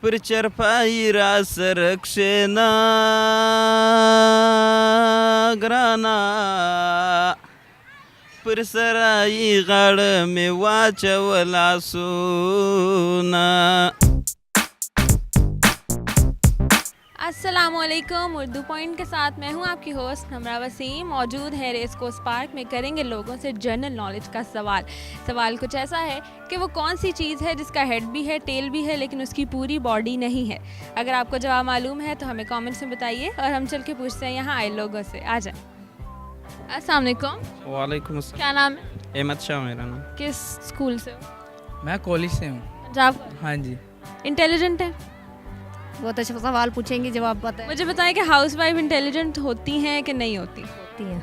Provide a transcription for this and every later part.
Причерпай раз ракшена grana Присарай гड़ में वाचवला सुना। अस्सलामुअलैकुम। उर्दू पॉइंट के साथ मैं हूं आपकी होस्ट हमरा वसीम। मौजूद है रेस कोर्स पार्क में। करेंगे लोगों से जनरल नॉलेज का सवाल कुछ ऐसा है कि वो कौन सी चीज़ है जिसका हेड भी है, टेल भी है, लेकिन उसकी पूरी बॉडी नहीं है। अगर आपको जवाब मालूम है तो हमें कमेंट्स में बताइए और हम चल के पूछते हैं यहाँ आए लोगों से। आ जाए। अस्सलाम वालेकुम। वालेकुम अस्सलाम। क्या नाम है? अहमद शाह मेरा नाम। किस स्कूल से हो? मैं कॉलेज से हूँ। पंजाब। हाँ जी। इंटेलिजेंट है? बहुत अच्छा सवाल पूछेंगे, जवाब पता है। मुझे बताएं कि हाउस वाइफ इंटेलिजेंट होती हैं कि नहीं होती? होती है।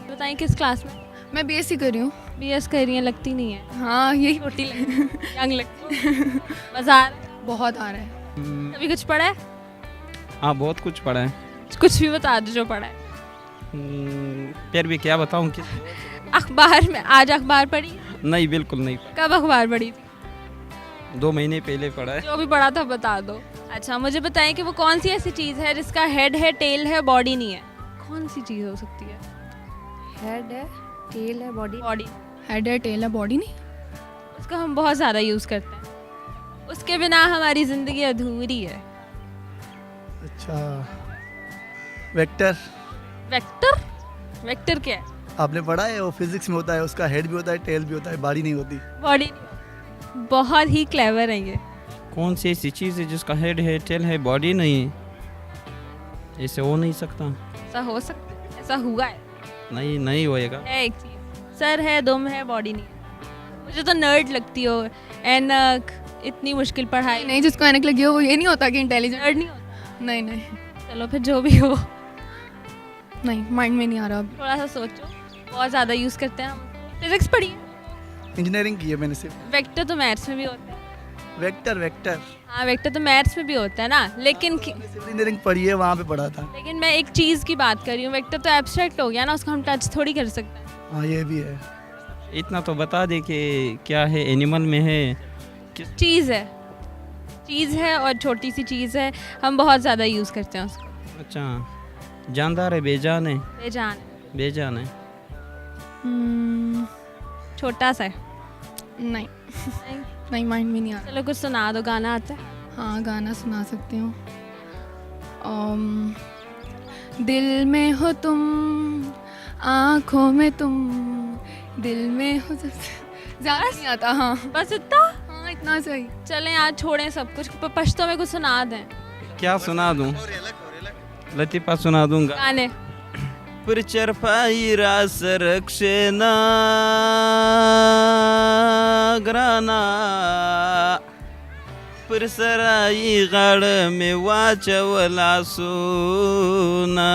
बताएं किस क्लास में? मैं बीएससी कर रही हूँ। बीएस कर रही हैं, लगती नहीं है। हाँ यही छोटी लगती यंग लगती है। मज़ा आ रहा है? बहुत आ रहा है। कभी कुछ पढ़ा है? हाँ बहुत कुछ पढ़ा है। कुछ भी बता दो जो पढ़ा है। फिर भी क्या बताऊँ कि अखबार में आज अखबार पढ़ी? नहीं, बिल्कुल नहीं। कब अखबार पढ़ी थी? 2 महीने पहले पढ़ा है। जो भी पढ़ा था बता दो। अच्छा मुझे बताएं कि वो कौन सी ऐसी चीज़ है जिसका हेड है, टेल है, बॉडी नहीं है? कौन सी चीज़ हो सकती है? हेड है, टेल है, बॉडी। बॉडी। हेड है, टेल है, बॉडी नहीं। उसका हम बहुत ज़्यादा यूज़ करते हैं। उसके बिना हमारी ज़िंदगी अधूरी है। अच्छा, वेक्टर। वेक्टर? वेक्टर क्या है? आपने पढ़ा है, वो फिजिक्स में होता है, उसका हेड भी होता है, टेल भी होता है, बॉडी नहीं होती। बॉडी। बहुत ही क्लेवर है ये। कौन सी ऐसी चीज़ है जिसका हेड है, टेल है, बॉडी नहीं? ऐसे हो नहीं सकता। ऐसा हो सकता है? ऐसा हुआ है? नहीं, नहीं होएगा। है एक चीज़, सर है, दुम है, बॉडी नहीं है। मुझे तो नर्ड लगती हो। ऐनक, इतनी मुश्किल पढ़ाई। नहीं, जिसको ऐनक लगी हो वो ये नहीं होता कि इंटेलिजेंट। नर्ड नहीं होता। नहीं नहीं चलो फिर जो भी हो। नहीं, माइंड में नहीं आ रहा अभी। थोड़ा सा सोचो। बहुत ज़्यादा यूज़ करते हैं हम। फिजिक्स पढ़ी है? इंजीनियरिंग की है मैंने सिर्फ। वेक्टर तो मैथ्स में भी होता है। वेक्टर वेक्टर हाँ वेक्टर तो मैथ्स में भी होता है ना, लेकिन इंजीनियरिंग पढ़ी है, वहाँ पे पढ़ा था। लेकिन मैं एक चीज़ की बात कर रही हूँ। वेक्टर तो एब्स्ट्रैक्ट हो गया ना, उसको हम टच थोड़ी कर सकते हैं। हाँ ये भी है। इतना तो बता दे कि क्या है, एनिमल में है? चीज़ है, चीज़ है और छोटी सी चीज़ है। हम बहुत ज़्यादा यूज़ करते हैं उसको। अच्छा, जानदार है, बेजान है? बेजान। बेजान है। छोटा सा है। नहीं नहीं, माइंड में नहीं आ रहा। चलो कुछ सुना दो। गाना आता है? हाँ गाना सुना सकती हूँ। दिल में हो तुम, आँखों में तुम, दिल में हो ज़्यादा नहीं आता। हाँ बस इतना? हाँ इतना सही। चलें आज छोड़ें सब कुछ, पश्तो में कुछ सुना दें। क्या सुना दूँ? लतीफ़ा सुना दूंगा। गाने। Причерпай раз ракшена grana Присарай гड़ में वाचवला सुना।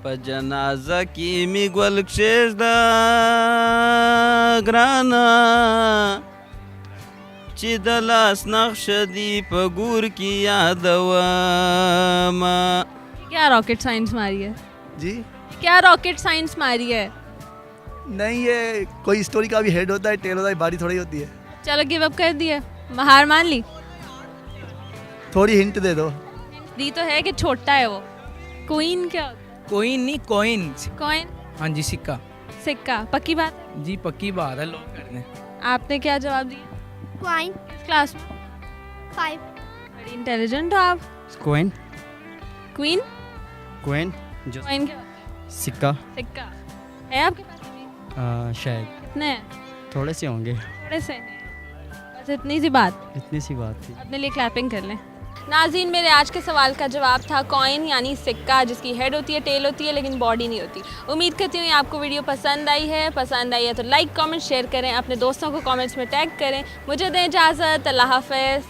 पजनाजा की मिगवल क्षेदा grana चिदलास नक्शदी पगूर की यादवमा। क्या रॉकेट साइंस मारी है? जी क्या रॉकेट साइंस मारी है? नहीं, ये कोई स्टोरी का भी हेड होता है, टेल होता है, बॉडी थोड़ी होती है। चलो गिव अप कर दिया, हार मान ली। थोड़ी हिंट दे दो। दी तो है कि छोटा है वो। क्वीन क्या होता है? कोइन नहीं, कॉइन। कॉइन? हाँ जी, सिक्का। सिक्का? पक्की बात है? जी पक्की बात है, लोग कर दें। आपने क्या जवाब दिया? क्वाइन। किस क्लास में? 5। बड़ी इंटेलिजेंट हो आप। कोइन? क्वीन? कोइन जो कॉइन क्या होता है? सिक्का। सिक्का है आपके पास अभी? शायद कितने हैं? थोड़े से होंगे। थोड़े से हैं। बस इतनी सी बात। इतनी सी बात थी। अपने लिए क्लैपिंग कर लें। नाज़रीन, मेरे आज के सवाल का जवाब था कॉइन यानी सिक्का, जिसकी हेड होती है, टेल होती है, लेकिन बॉडी नहीं होती। उम्मीद करती हूँ आपको वीडियो पसंद आई है। पसंद आई है तो लाइक, कमेंट, शेयर करें, अपने दोस्तों को कमेंट्स में टैग करें। मुझे दें इजाज़त। अल्लाह हाफ़िज़।